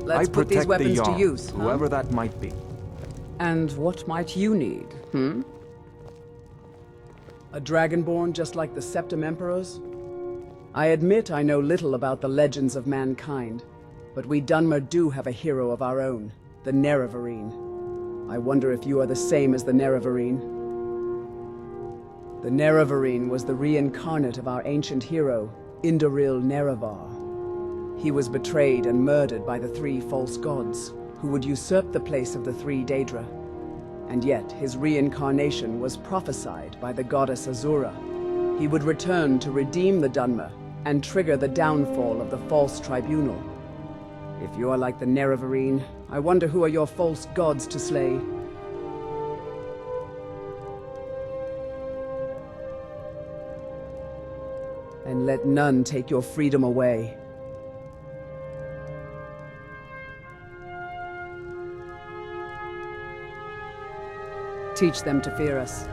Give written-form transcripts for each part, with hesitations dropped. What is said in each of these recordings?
Let's put these weapons to use, huh? Whoever that might be. And what might you need, A dragonborn just like the Septim Emperors? I admit I know little about the legends of mankind, but we Dunmer do have a hero of our own, the Nerevarine. I wonder if you are the same as the Nerevarine. The Nerevarine was the reincarnate of our ancient hero, Indoril Nerevar. He was betrayed and murdered by the three false gods, who would usurp the place of the three Daedra. And yet, his reincarnation was prophesied by the goddess Azura. He would return to redeem the Dunmer and trigger the downfall of the false tribunal. If you are like the Nerevarine, I wonder who are your false gods to slay. And let none take your freedom away. Teach them to fear us.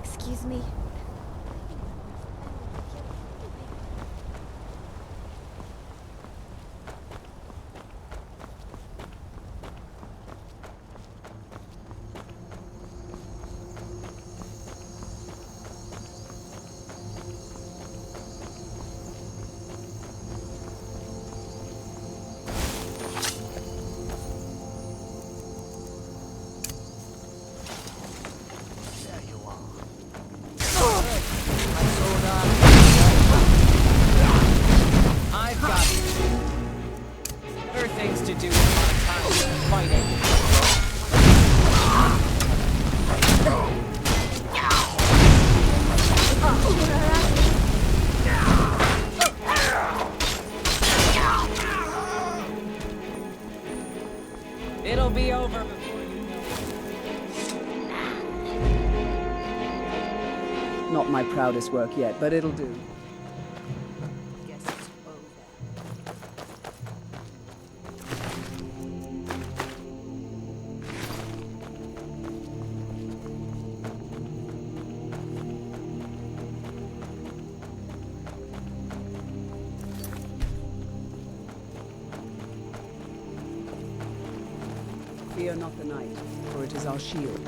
Excuse me. It'll be over before you know it. Not my proudest work yet, but it'll do. Guess it's over. Fear not the night, for it is our shield.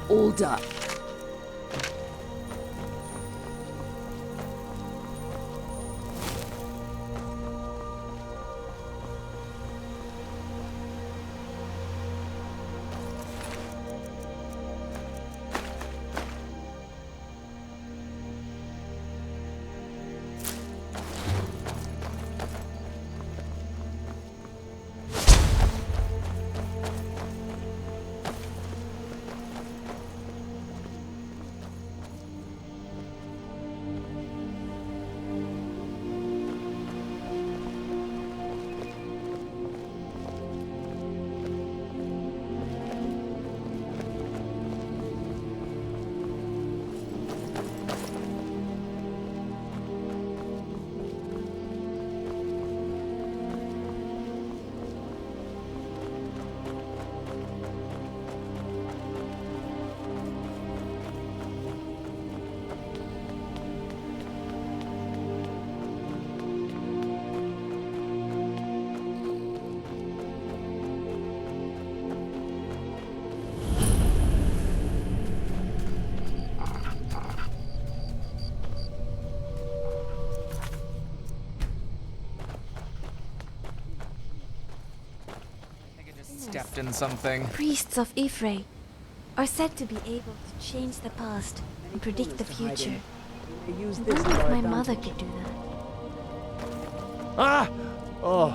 All done. stepped in something. Priests of Ifrei are said to be able to change the past and predict the future. They use I this wonder to if our my mother advantage. could do that. Ah! Oh,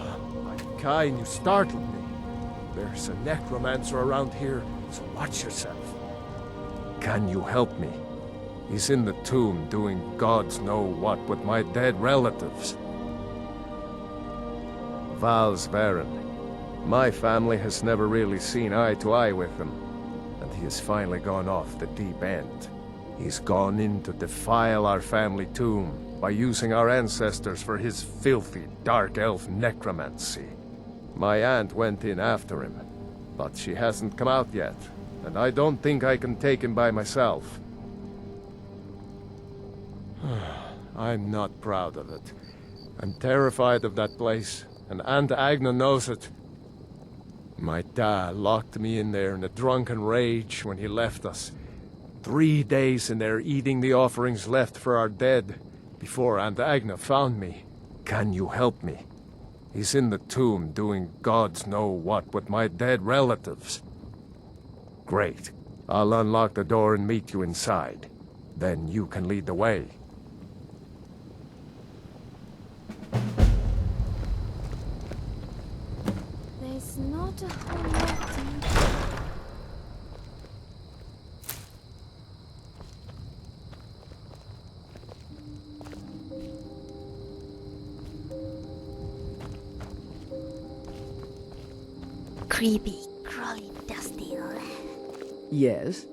my kind, you startled me. There's a necromancer around here, so watch yourself. Can you help me? He's in the tomb doing gods know what with my dead relatives. Val's Baron. My family has never really seen eye to eye with him, and he has finally gone off the deep end. He's gone in to defile our family tomb by using our ancestors for his filthy dark elf necromancy. My aunt went in after him, but she hasn't come out yet, and I don't think I can take him by myself. I'm not proud of it. I'm terrified of that place, and Aunt Agna knows it. My dad locked me in there in a drunken rage when he left us. 3 days in there eating the offerings left for our dead, before Aunt Agna found me. Can you help me? He's in the tomb doing gods know what with my dead relatives. Great. I'll unlock the door and meet you inside. Then you can lead the way. There's not a whole lot to creepy, crawly, dusty land. Yes?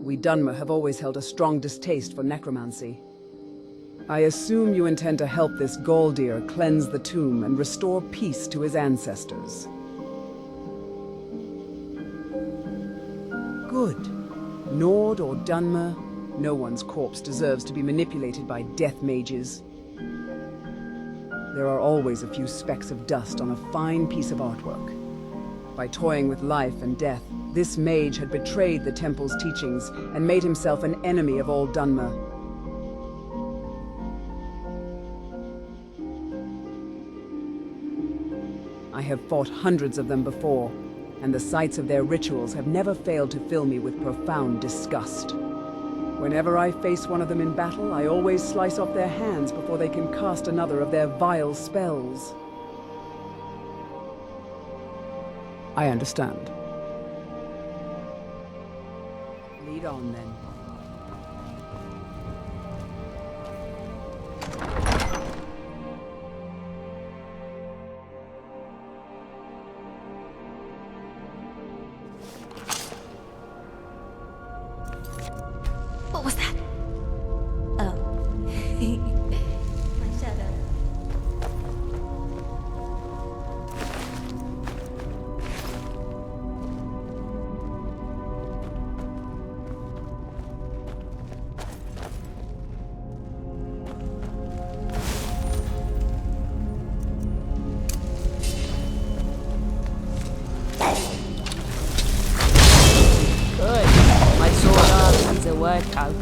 We Dunmer have always held a strong distaste for necromancy. I assume you intend to help this Galdir cleanse the tomb and restore peace to his ancestors. Good. Nord or Dunmer, no one's corpse deserves to be manipulated by death mages. There are always a few specks of dust on a fine piece of artwork. By toying with life and death, this mage had betrayed the temple's teachings and made himself an enemy of all Dunmer. I have fought hundreds of them before, and the sights of their rituals have never failed to fill me with profound disgust. Whenever I face one of them in battle, I always slice off their hands before they can cast another of their vile spells. I understand. Lead on, then. What was that? Oh. My shadow. Good. My sword arm needs a workout.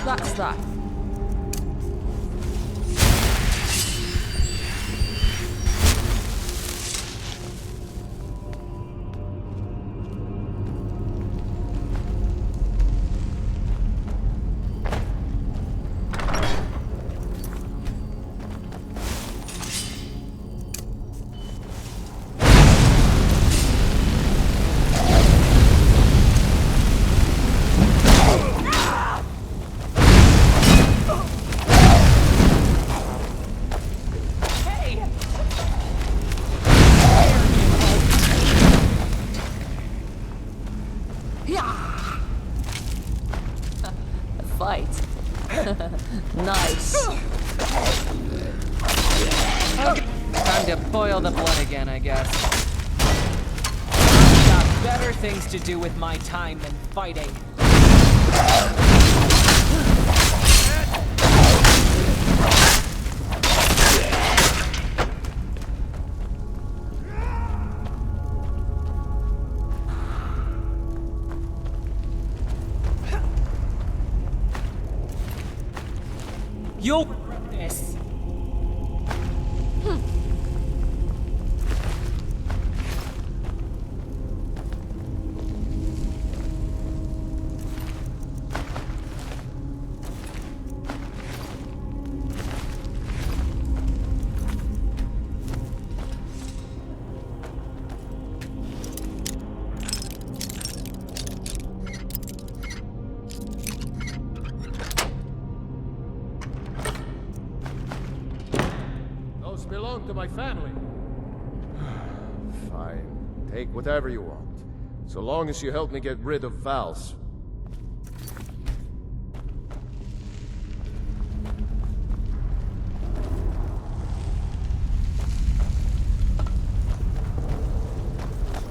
That's that. Fight. Nice. Time to boil the blood again, I guess. I've got better things to do with my time than fighting. You'll regret this. Those belong to my family. Fine. Take whatever you want. So long as you help me get rid of Val's.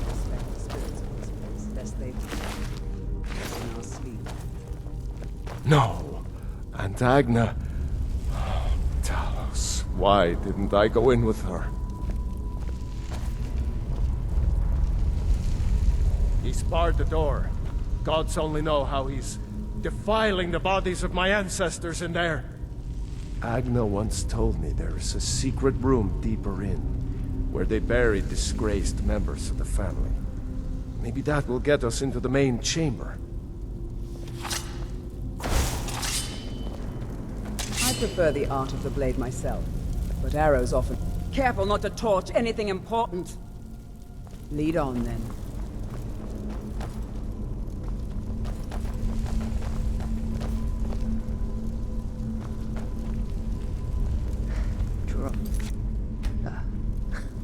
Respect the spirits of this place, lest they us in our sleep. No. Aunt Agna. Talos. Why didn't I go in with her? He's barred the door. Gods only know how he's defiling the bodies of my ancestors in there. Agna once told me there is a secret room deeper in, where they bury disgraced members of the family. Maybe that will get us into the main chamber. I prefer the art of the blade myself, but arrows often... Careful not to torch anything important. Lead on, then.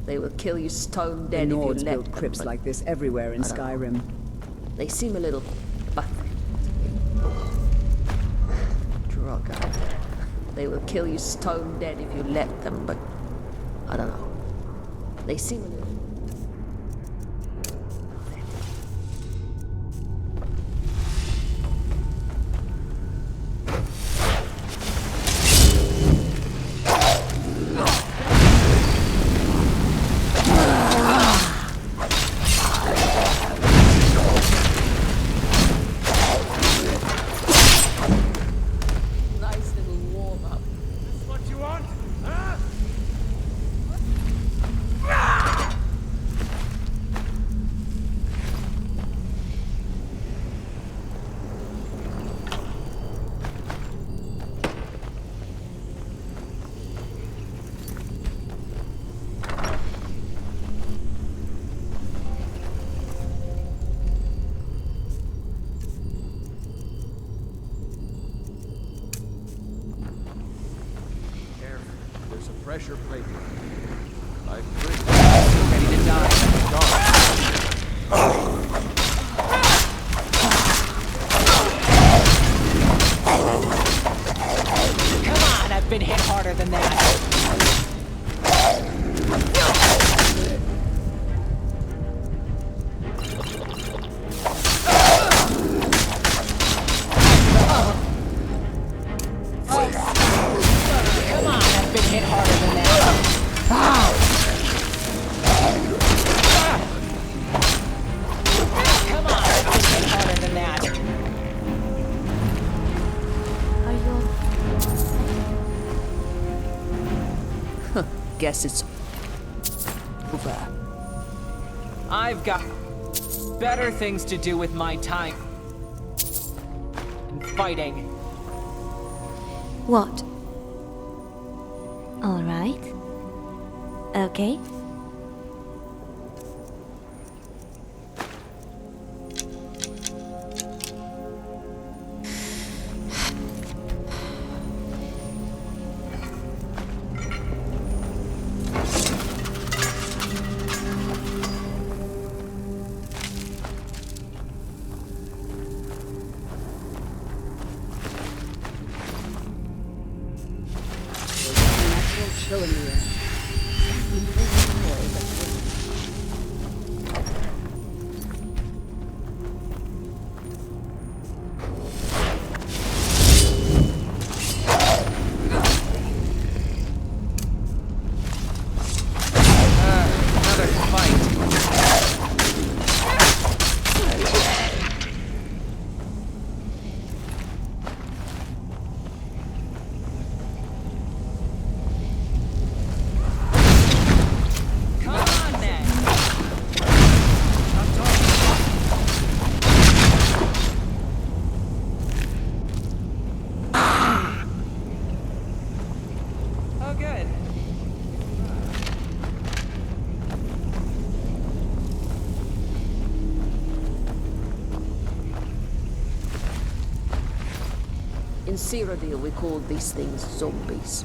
They will kill you stone The dead if you Nords let built them, crypts but like this everywhere in I don't know. Skyrim. They seem a little pathetic. Droga. They will kill you stone dead if you let them, but I don't know. They seem a little... Nice little warm-up. What you want? Huh? Careful. There's a pressure plate. I've Ready to die. Come on, I've been hit harder than that. Come on, I've been hit harder than that. Come on, I've been hit harder than that. Are you... Guess it's over. I've got better things to do with my time than fighting. What? All right. Okay. There's a natural chill in the air. In Cyrodiil, we call these things zombies.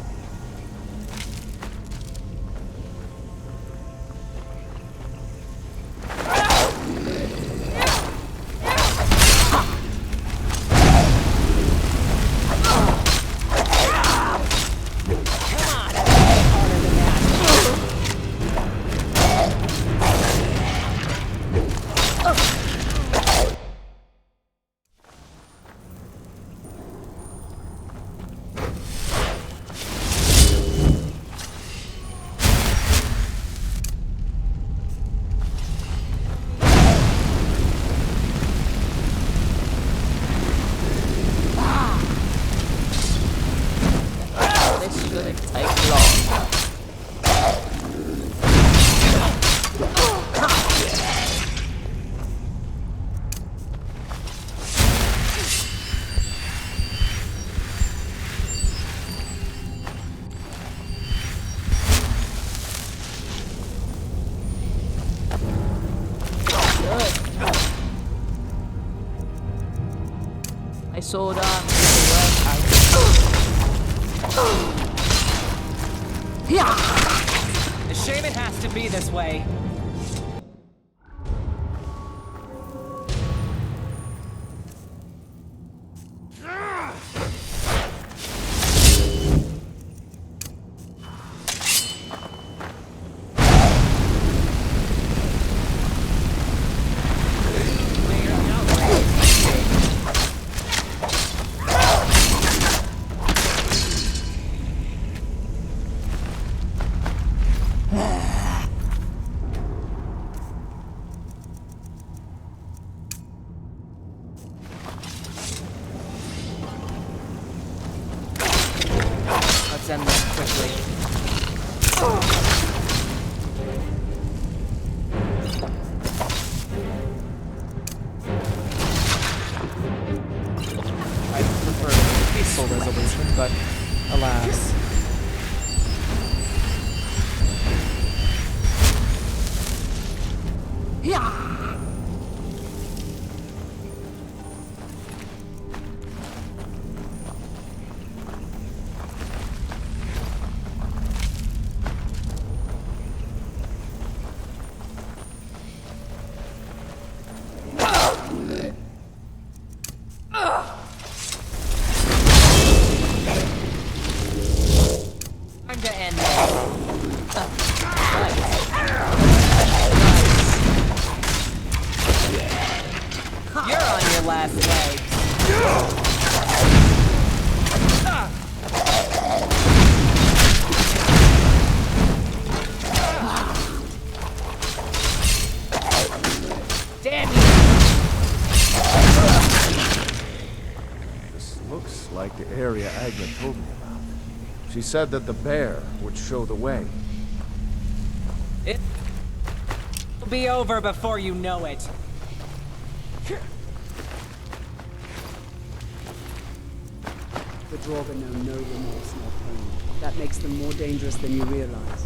I saw that. A shame it has to be this way. Let's end this quickly. I prefer a peaceful resolution, but alas. Time to end this. You're on your last legs. Damn you! This looks like the area Agna told me about. She said that the bear would show the way. It'll be over before you know it. The Draugr know no remorse nor pain. That makes them more dangerous than you realize.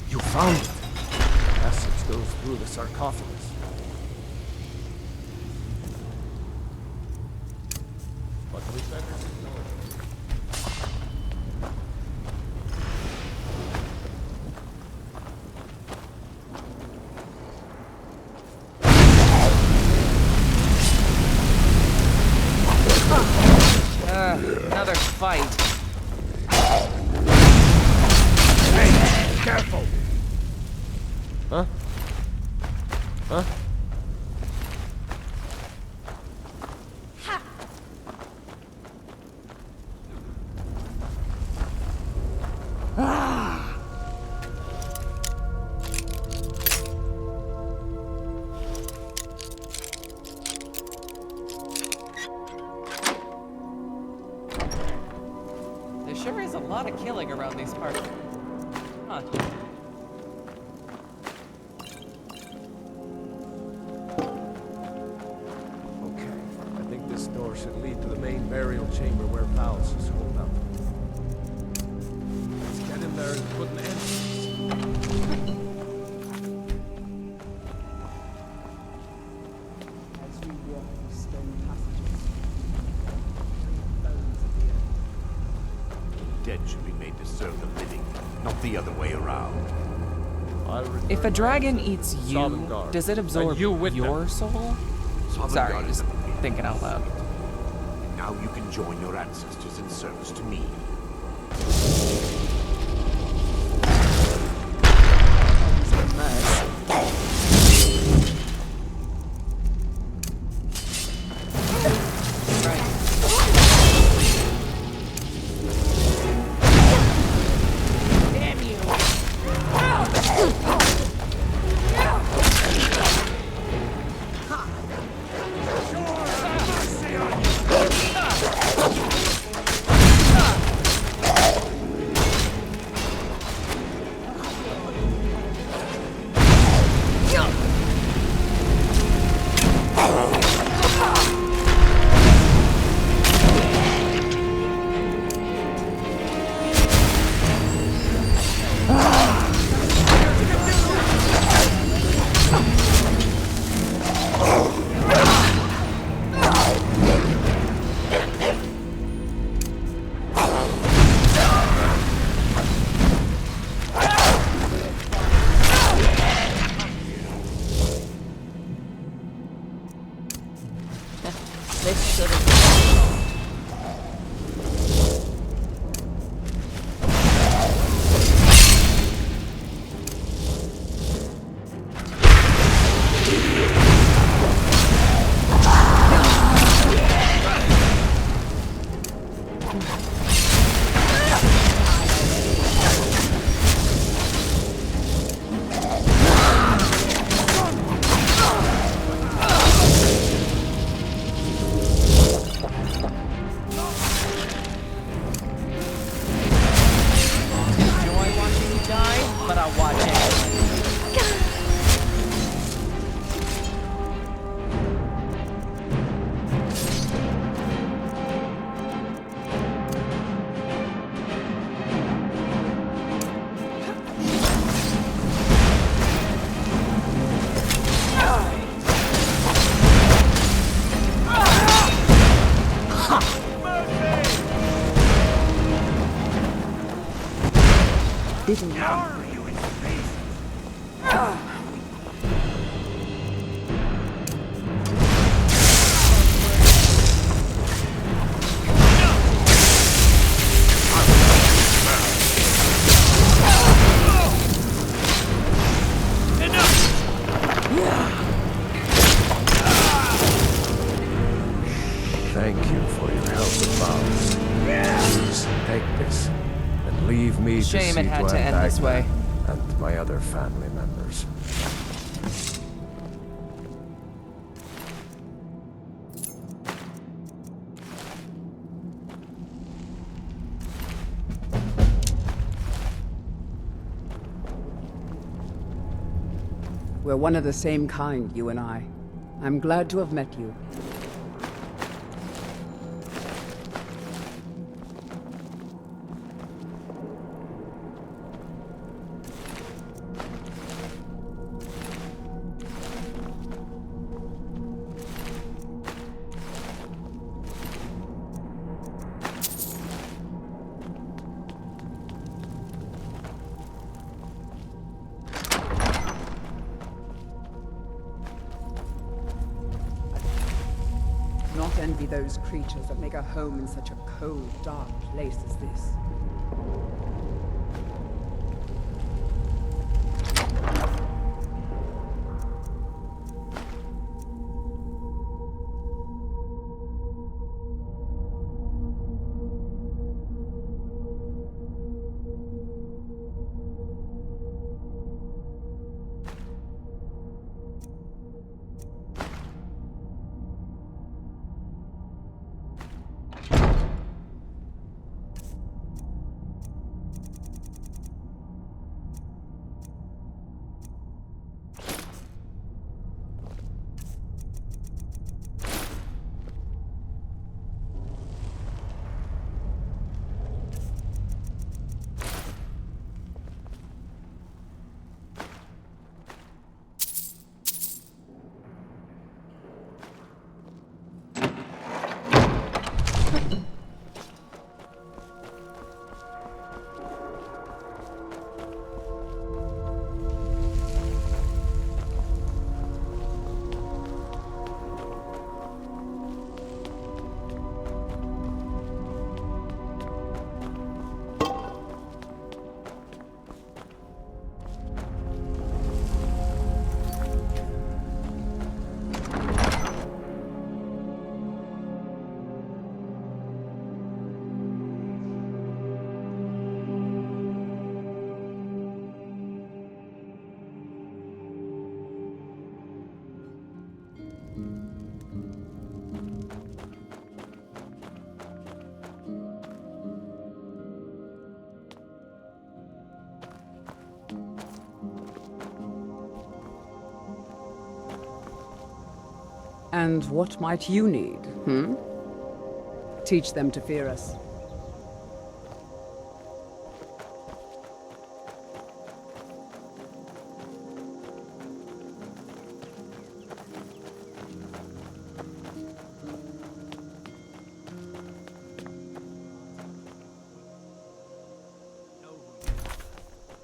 You found it! The passage goes through the sarcophagus. But we better ignore it. Another fight. Hey, careful! Huh? Huh? There sure is a lot of killing around these parts. Huh. Okay, I think this door should lead to the main burial chamber where Val's is holed up. Let's get in there and put an end to this. preserve the living, not the other way around. I'll return If a my dragon ancestors eats to you, Sovngarde, does it absorb and you with your them. soul? Sovngarde Sorry, is just the forbidden. thinking out loud. Now you can join your ancestors in service to me. This should have Enjoy watching you die, but I'll watch it. Thank you for your help with Mouse. Please take this and leave me Shame to it see had to end Agna this way. and my other family members. We're one of the same kind, you and I. I'm glad to have met you. Not envy those creatures that make a home in such a cold, dark place as this. And what might you need? Teach them to fear us.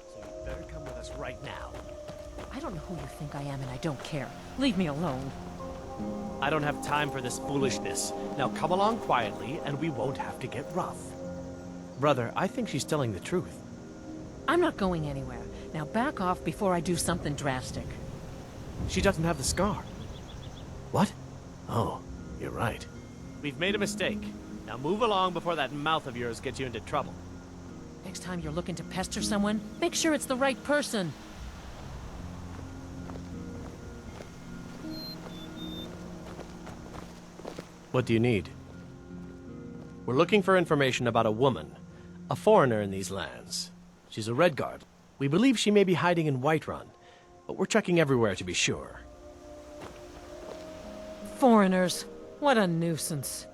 So you better come with us right now. I don't know who you think I am, and I don't care. Leave me alone. I don't have time for this foolishness. Now come along quietly, and we won't have to get rough. Brother, I think she's telling the truth. I'm not going anywhere. Now back off before I do something drastic. She doesn't have the scar. What? Oh, you're right. We've made a mistake. Now move along before that mouth of yours gets you into trouble. Next time you're looking to pester someone, make sure it's the right person. What do you need? We're looking for information about a woman, a foreigner in these lands. She's a Redguard. We believe she may be hiding in Whiterun, but we're checking everywhere to be sure. Foreigners. What a nuisance.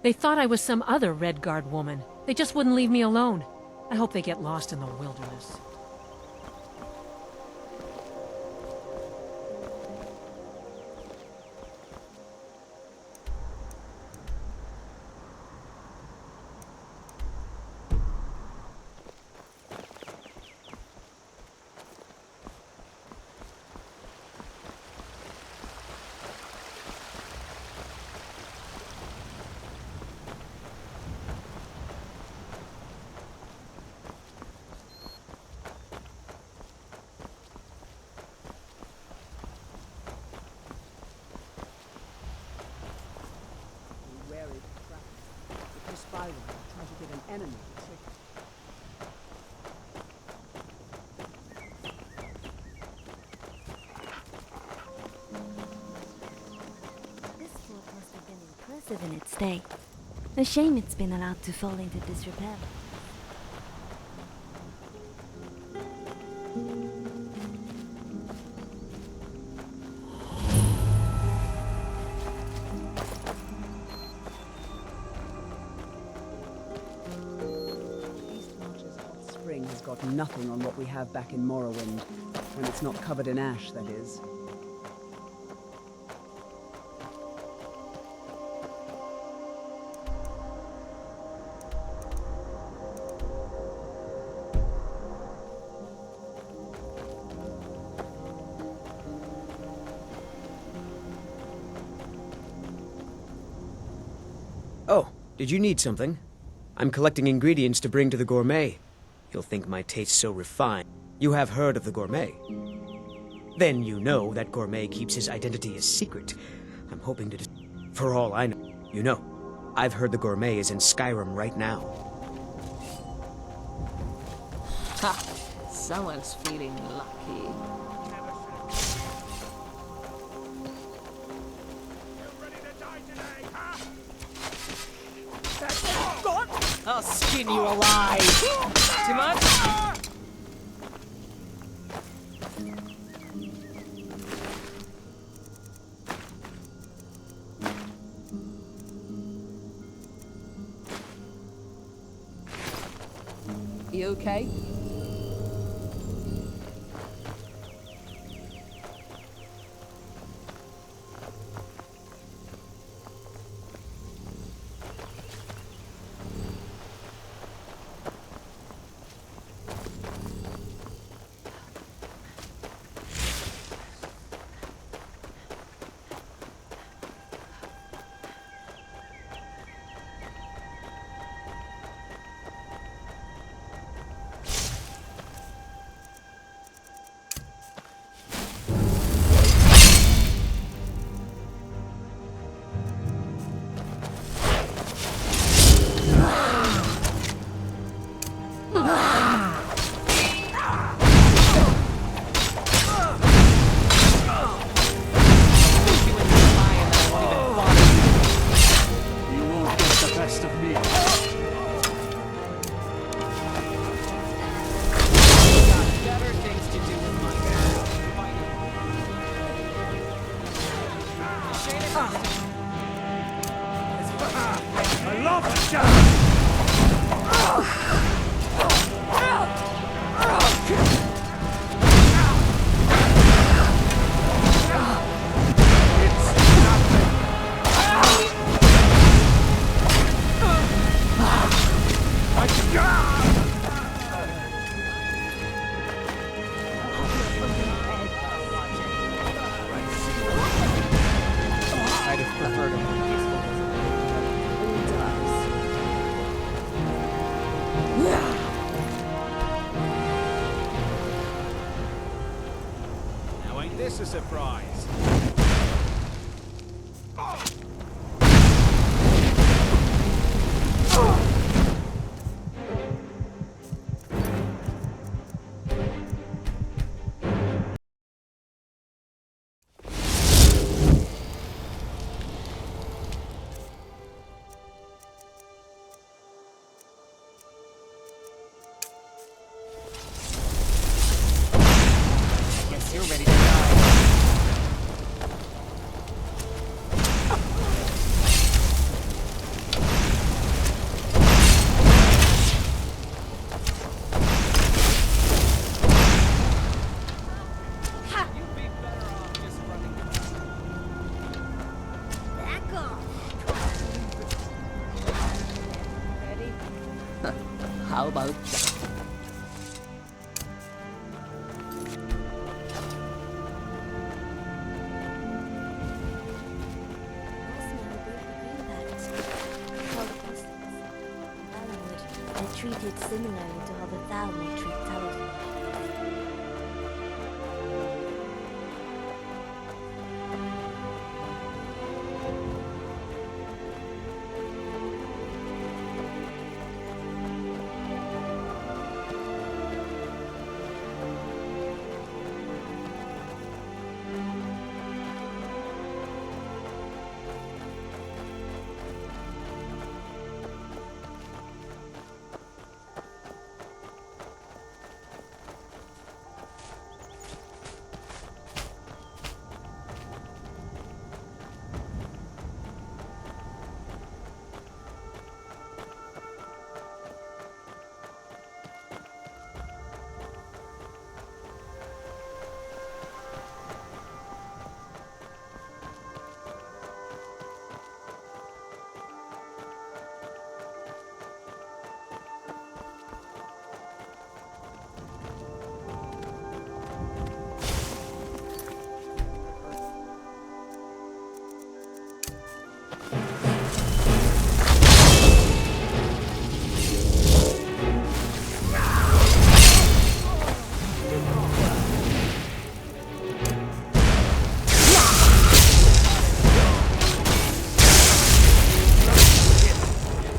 They thought I was some other Redguard woman. They just wouldn't leave me alone. I hope they get lost in the wilderness. Be wary of traps. If you spy them, try to get an enemy to trick. This fort must have been impressive in its day. A shame it's been allowed to fall into disrepair. Eastmarch's hot spring has got nothing on what we have back in Morrowind. When it's not covered in ash, that is. Oh, did you need something? I'm collecting ingredients to bring to the gourmet. You'll think my taste's so refined. You have heard of the gourmet? Then you know that gourmet keeps his identity a secret. I'm hoping to for all I know. You know, I've heard the gourmet is in Skyrim right now. Ha! Someone's feeling lucky. I'll skin you alive. Too much? You okay? this a surprise? Guess you're ready to die. You'd be better off just running. Back off. Ready? How about that? They're treated similarly to how the Thalmor treat talismans.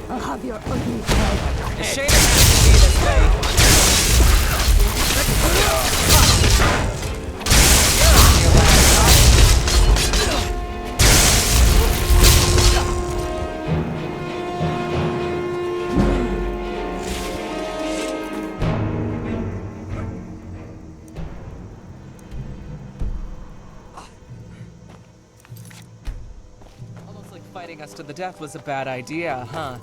I'll have your ugly head. The shame it has to be this way. Almost like fighting us to the death was a bad idea, huh?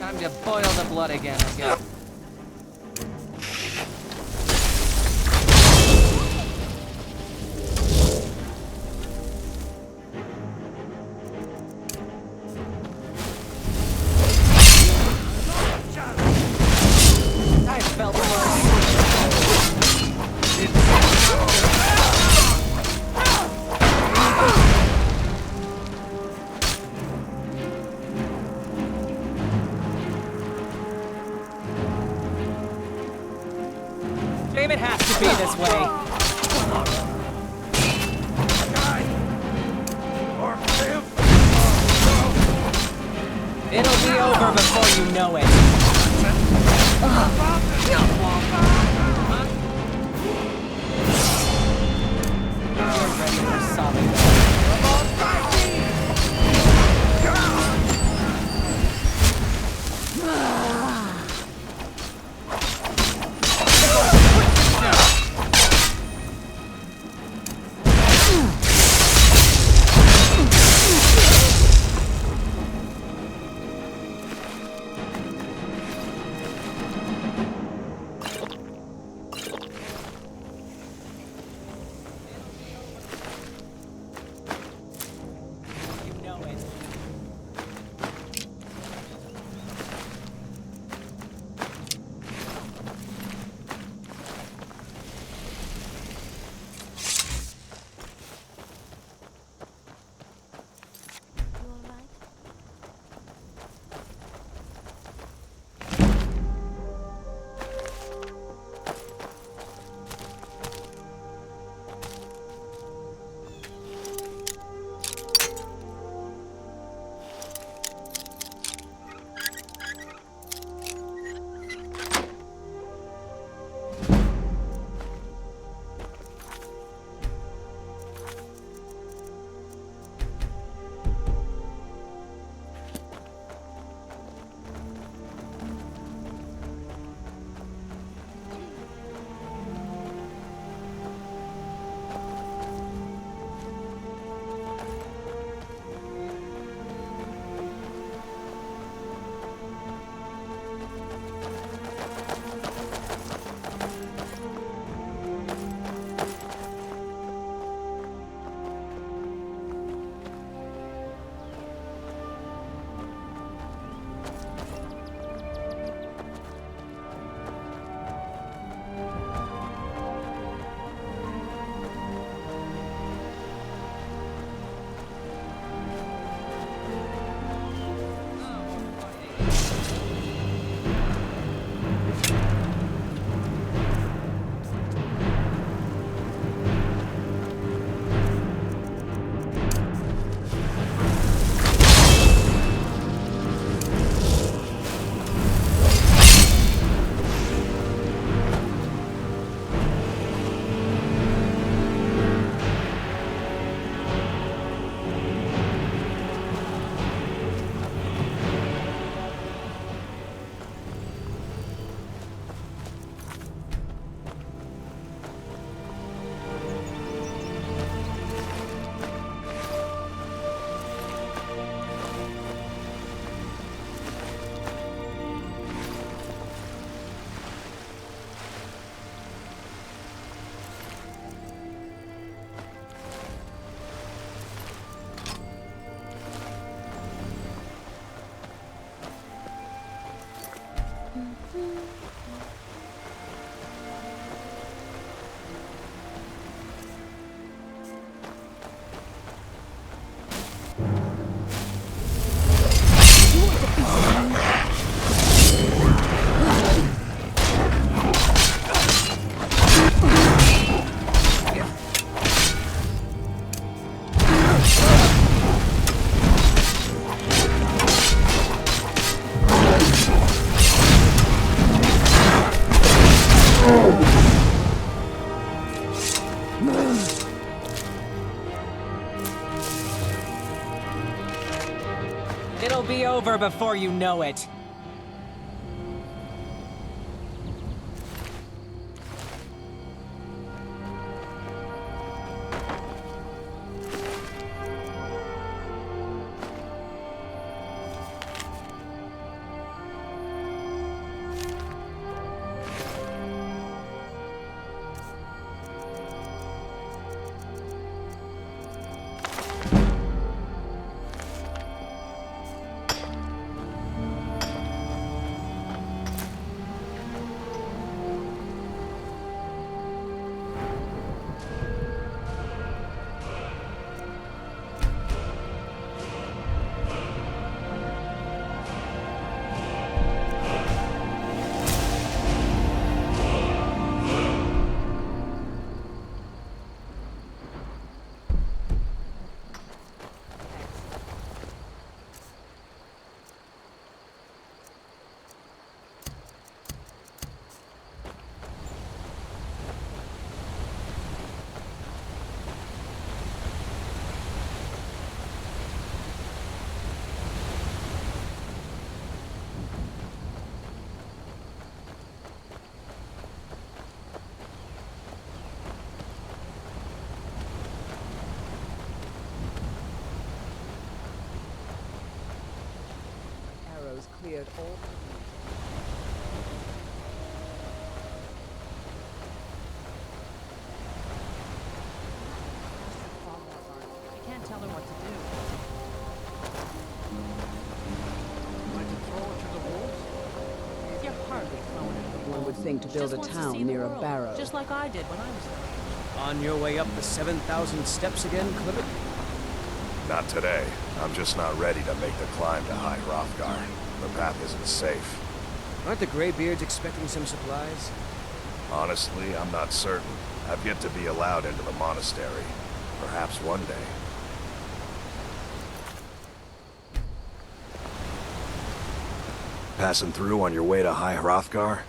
Time to boil the blood again, I guess. I felt Shame it has to be this way. It'll be over before you know it. You're ready for something. It'll be over before you know it. Cleared all. I can't tell her what to do. Might you throw it to the wolves? You're hardly throwing it. One would think to build a town near a barrow. Just like I did when I was there. On your way up the 7,000 steps again, Clifford? Not today. I'm just not ready to make the climb to High Hrothgar. The path isn't safe. Aren't the Greybeards expecting some supplies? Honestly, I'm not certain. I've yet to be allowed into the monastery. Perhaps one day. Passing through on your way to High Hrothgar?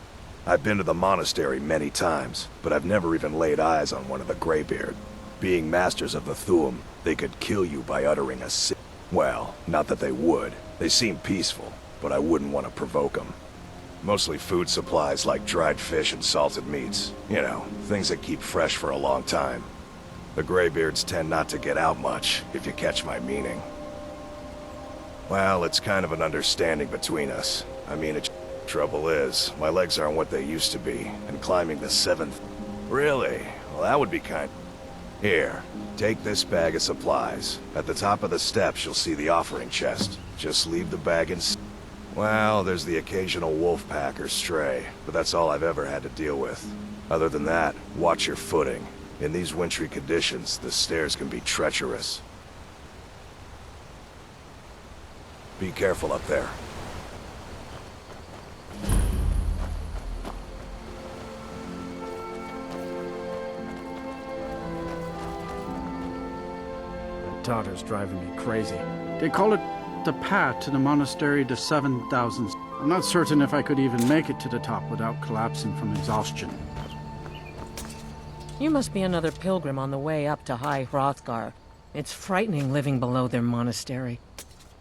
I've been to the monastery many times, but I've never even laid eyes on one of the Greybeard. Being masters of the Thuum, they could kill you by uttering a sin. Well, not that they would. They seem peaceful, but I wouldn't want to provoke them. Mostly food supplies like dried fish and salted meats. You know, things that keep fresh for a long time. The Greybeards tend not to get out much, if you catch my meaning. Well, it's kind of an understanding between us. I mean, trouble is, my legs aren't what they used to be, and climbing the 7th... Really? Well, that would be kind... Here, take this bag of supplies. At the top of the steps, you'll see the offering chest. Just leave the bag in... Well, there's the occasional wolf pack or stray, but that's all I've ever had to deal with. Other than that, watch your footing. In these wintry conditions, the stairs can be treacherous. Be careful up there. That daughter's driving me crazy. They call it the path to the monastery to 7,000. I'm not certain if I could even make it to the top without collapsing from exhaustion. You must be another pilgrim on the way up to High Hrothgar. It's frightening living below their monastery.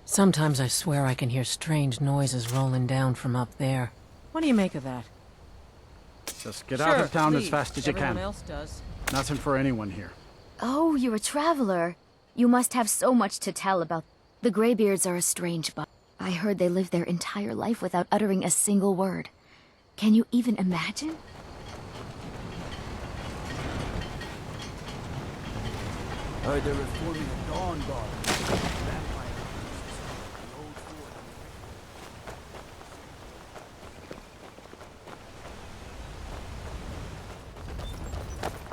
Sometimes I swear I can hear strange noises rolling down from up there. What do you make of that? Just get out of town as fast as you Everyone can. else does. Nothing for anyone here. Oh, you're a traveler. You must have so much to tell about... The Greybeards are a strange bunch. I heard they lived their entire life without uttering a single word. Can you even imagine? They're reforming a Dawn Guard.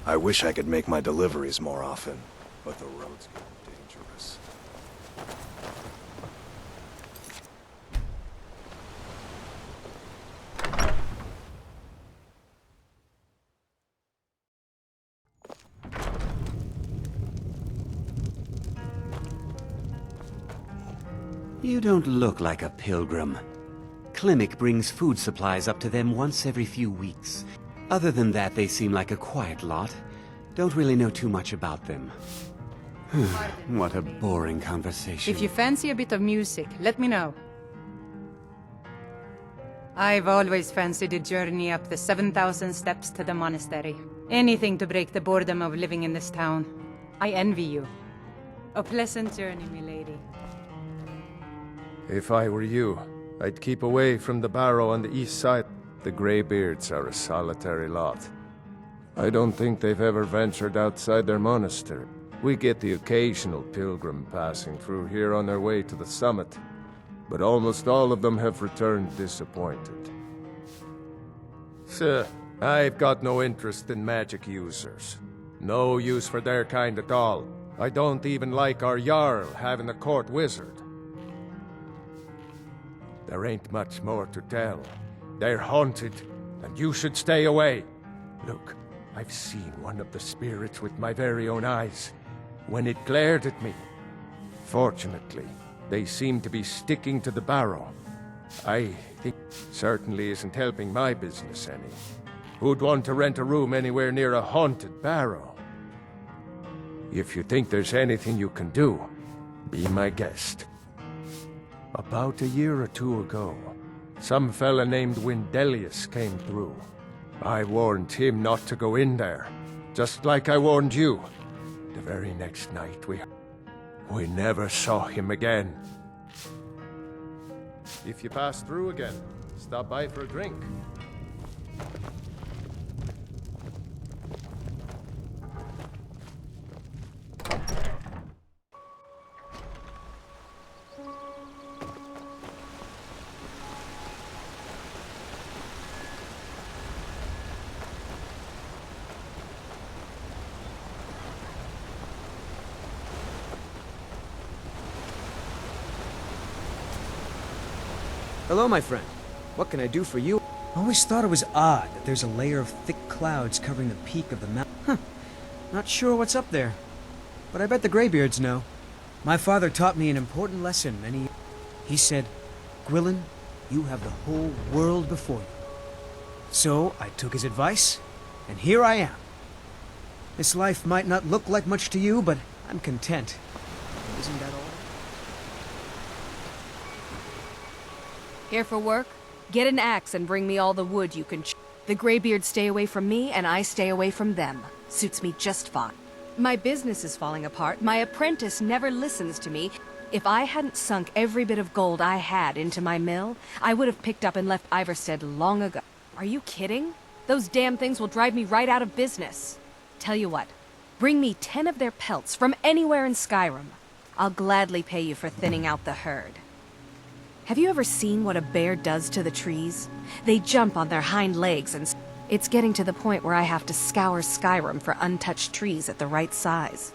I wish I could make my deliveries more often, but the roads get dangerous. You don't look like a pilgrim. Klimek brings food supplies up to them once every few weeks. Other than that, they seem like a quiet lot. Don't really know too much about them. What a boring conversation. If you fancy a bit of music, let me know. I've always fancied a journey up the 7,000 steps to the monastery. Anything to break the boredom of living in this town. I envy you. A pleasant journey, milady. If I were you, I'd keep away from the barrow on the east side. The Greybeards are a solitary lot. I don't think they've ever ventured outside their monastery. We get the occasional pilgrim passing through here on their way to the summit, but almost all of them have returned disappointed. Sir, I've got no interest in magic users. No use for their kind at all. I don't even like our Jarl having a court wizard. There ain't much more to tell. They're haunted, and you should stay away. Look, I've seen one of the spirits with my very own eyes, when it glared at me. Fortunately, they seem to be sticking to the barrow. I think certainly isn't helping my business any. Who'd want to rent a room anywhere near a haunted barrow? If you think there's anything you can do, be my guest. About a year or two ago, some fella named Windelius came through. I warned him not to go in there, just like I warned you. The very next night we never saw him again. If you pass through again, stop by for a drink. Hello, my friend. What can I do for you? I always thought it was odd that there's a layer of thick clouds covering the peak of the mountain. Huh. Not sure what's up there. But I bet the Greybeards know. My father taught me an important lesson many... He said, Gwilyn, you have the whole world before you. So I took his advice, and here I am. This life might not look like much to you, but I'm content. Isn't that all? Here for work? Get an axe and bring me all the wood you can The Greybeards stay away from me, and I stay away from them. Suits me just fine. My business is falling apart. My apprentice never listens to me. If I hadn't sunk every bit of gold I had into my mill, I would have picked up and left Iverstead long ago. Are you kidding? Those damn things will drive me right out of business. Tell you what, bring me 10 of their pelts from anywhere in Skyrim. I'll gladly pay you for thinning out the herd. Have you ever seen what a bear does to the trees? They jump on their hind legs and... It's getting to the point where I have to scour Skyrim for untouched trees at the right size.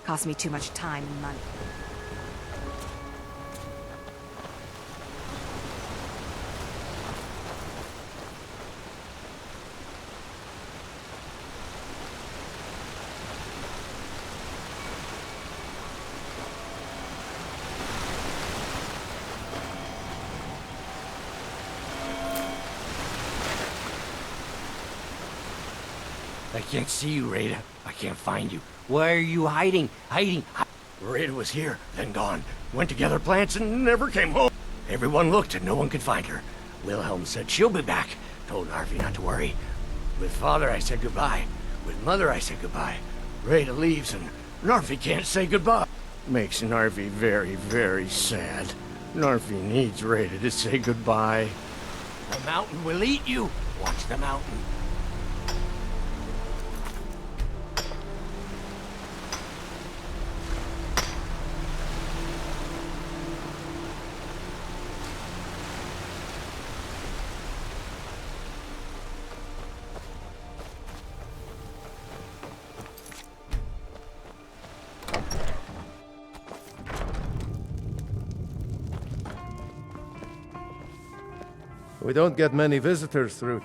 Costs me too much time and money. I can't see you, Rada. I can't find you. Why are you hiding? Hiding? Rada was here, then gone. Went to gather plants and never came home. Everyone looked and no one could find her. Wilhelm said she'll be back. Told Narvi not to worry. With Father I said goodbye. With Mother I said goodbye. Rada leaves and Narvi can't say goodbye. Makes Narvi very, very sad. Narvi needs Rada to say goodbye. The mountain will eat you. Watch the mountain. We don't get many visitors through.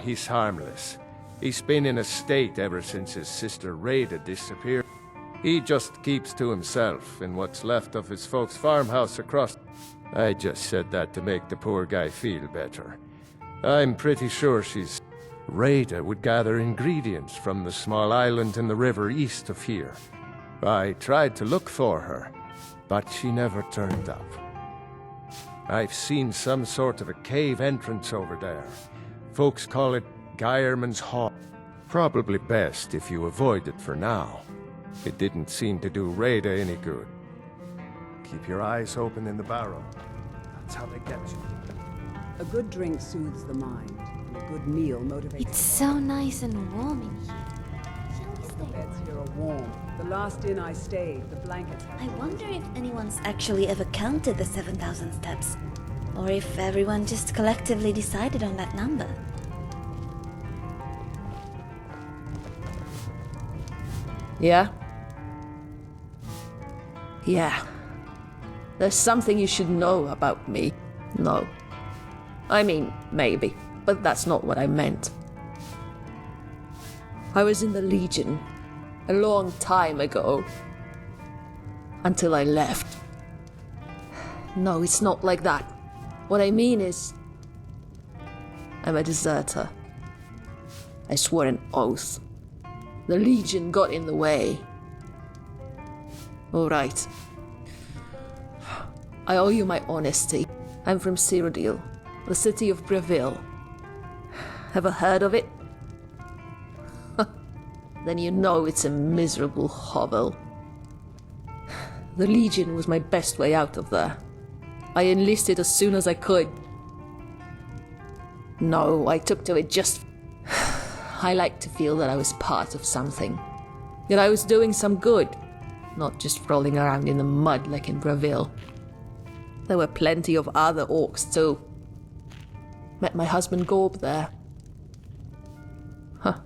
He's harmless. He's been in a state ever since his sister Rada disappeared. He just keeps to himself in what's left of his folks' farmhouse across... I just said that to make the poor guy feel better. I'm pretty sure she's... Rada would gather ingredients from the small island in the river east of here. I tried to look for her, but she never turned up. I've seen some sort of a cave entrance over there. Folks call it Geirman's Hall. Probably best if you avoid it for now. It didn't seem to do Rada any good. Keep your eyes open in the barrow. That's how they get you. A good drink soothes the mind, and a good meal motivates. It's so nice and warm in here. Shall we The stay? beds here are warm. The last inn I stayed, the blankets had... I wonder if anyone's actually ever counted the 7,000 steps. Or if everyone just collectively decided on that number. Yeah? Yeah. There's something you should know about me. No. I mean, maybe, but that's not what I meant. I was in the Legion a long time ago. Until I left. No, it's not like that. What I mean is, I'm a deserter. I swore an oath. The Legion got in the way. All right. I owe you my honesty. I'm from Cyrodiil, the city of Breville. Ever heard of it? Then you know it's a miserable hovel. The Legion was my best way out of there. I enlisted as soon as I could. No, I took to it just... I like to feel that I was part of something. That I was doing some good. Not just rolling around in the mud like in Breville. There were plenty of other orcs too. Met my husband Gorb there. Huh.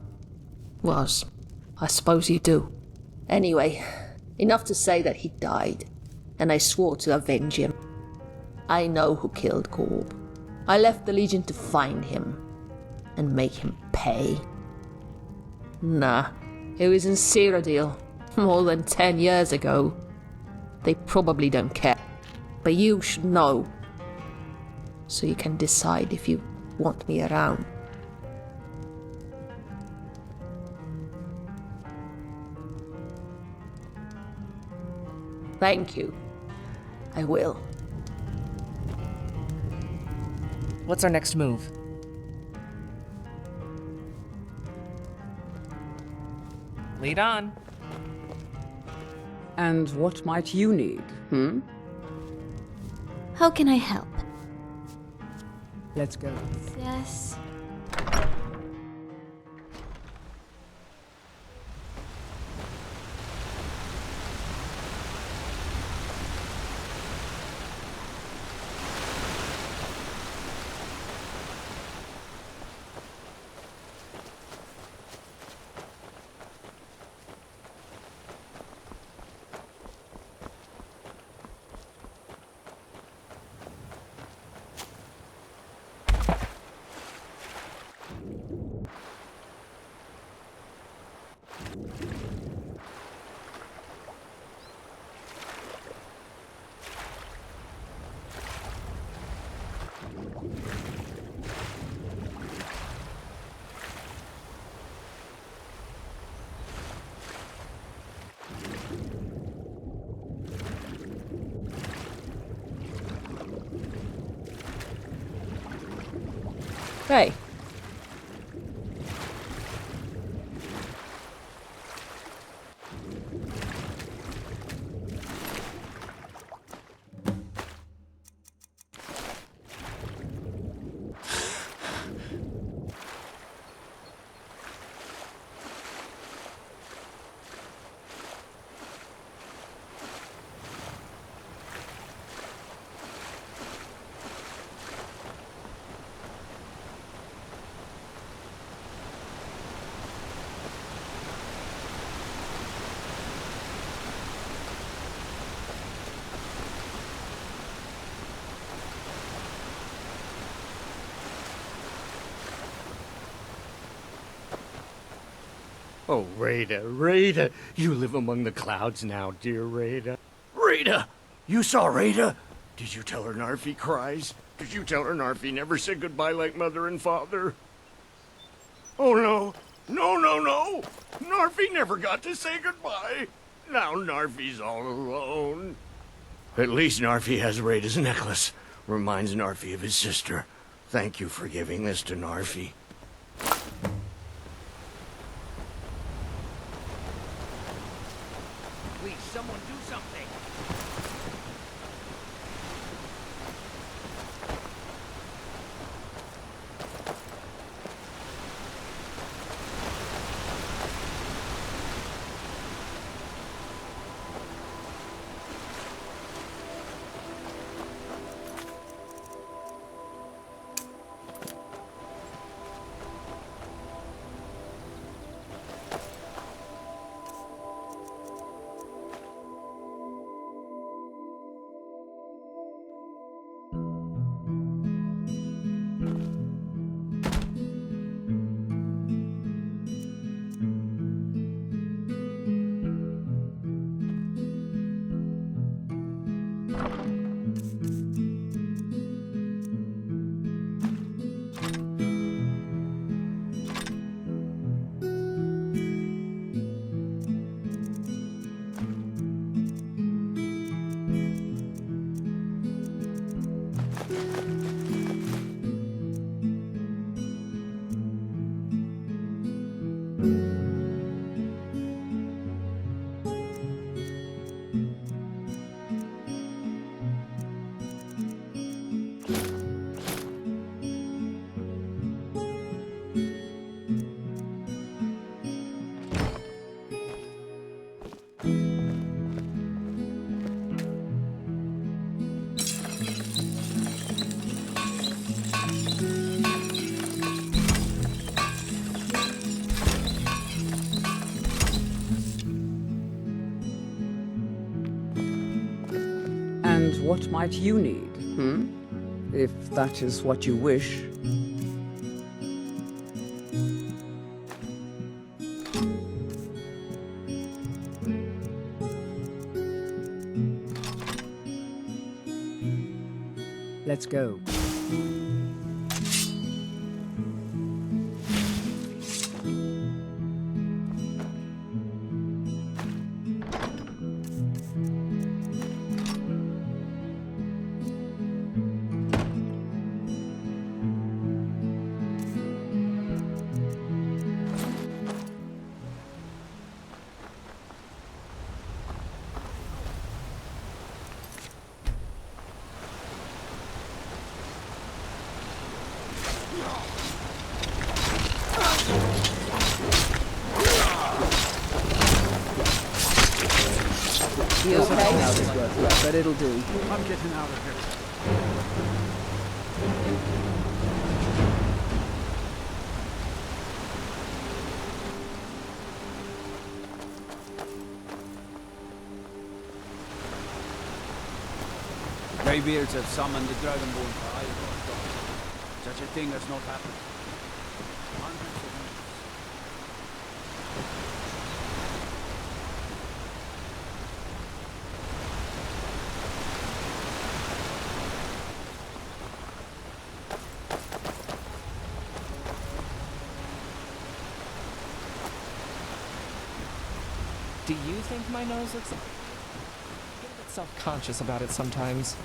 Was. I suppose you do. Anyway, enough to say that he died. And I swore to avenge him. I know who killed Gorb. I left the Legion to find him. And make him pay. Nah, it was in Cyrodiil, more than 10 years ago. They probably don't care. But you should know. So you can decide if you want me around. Thank you. I will. What's our next move? Lead on. And what might you need, How can I help? Let's go. Yes. Hey. Oh, Rada, Rada, you live among the clouds now, dear Rada. Rada! You saw Rada? Did you tell her Narfi cries? Did you tell her Narfi never said goodbye like mother and father? Oh no, no, no, no! Narfi never got to say goodbye! Now Narfi's all alone. At least Narfi has Rada's necklace. Reminds Narfi of his sister. Thank you for giving this to Narfi. Please, someone do something! And what might you need, if that is what you wish? Let's go. You okay? But it'll do. I'm getting out of here. Greybeards have summoned the Dragonborn to Ivor. Such a thing has not happened. Hundreds of years. Do you think my nose looks... I get a bit self-conscious about it sometimes.